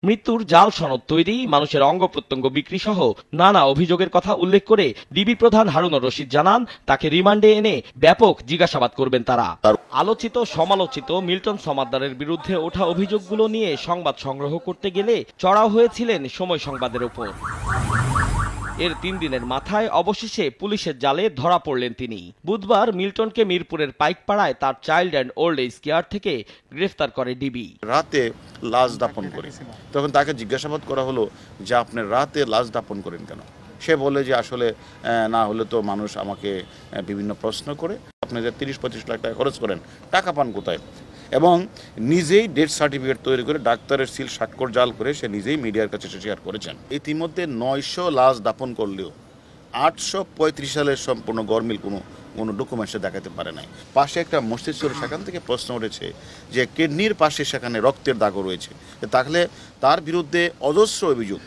মৃত্যুর জাল সনদ তৈরি, মানুষের অঙ্গ প্রত্যঙ্গ বিক্রি সহ নানা অভিযোগের কথা উল্লেখ করে ডিবি প্রধান হারুনুর রশিদ জানান, তাকে রিমান্ডে এনে ব্যাপক জিজ্ঞাসাবাদ করবেন তারা। আলোচিত সমালোচিত মিল্টন সমাদ্দারের বিরুদ্ধে ওঠা অভিযোগগুলো নিয়ে সংবাদ সংগ্রহ করতে গেলে চড়াও হয়েছিলেন সময় সংবাদের ওপর। এর 3 দিনের মাথায় অবশেষে পুলিশের জালে ধরা পড়লেন তিনি। বুধবার মিল্টনকে মিরপুরের পাইকপাড়ায় তার child and old age care থেকে গ্রেফতার করে ডিবি। রাতে লাশ দাপন করে, তখন তাকে জিজ্ঞাসাবাদ করা হলো যে আপনি রাতে লাশ দাপন করেন কেন? সে বলে যে আসলে না হলে তো মানুষ আমাকে বিভিন্ন প্রশ্ন করে, আপনি যে 30-35 লাখ টাকা খরচ করেন, টাকা পান কোথায়? এবং নিজেই ডেথ সার্টিফিকেট তৈরি করে ডাক্তারের সিল স্বাক্ষর জাল করে সে নিজেই মিডিয়ার কাছে শেয়ার করেছেন। ইতিমধ্যে 900 লাশ দাপন করলেও 835 সালের সম্পূর্ণ গরমিল কোনো ডকুমেন্টসে দেখাতে পারে নাই। পাশে একটা মসজিদ ছিল, সেখান থেকে প্রশ্ন উঠেছে যে কিডনির পাশে সেখানে রক্তের দাগও রয়েছে, তাহলে তার বিরুদ্ধে অজস্র অভিযোগ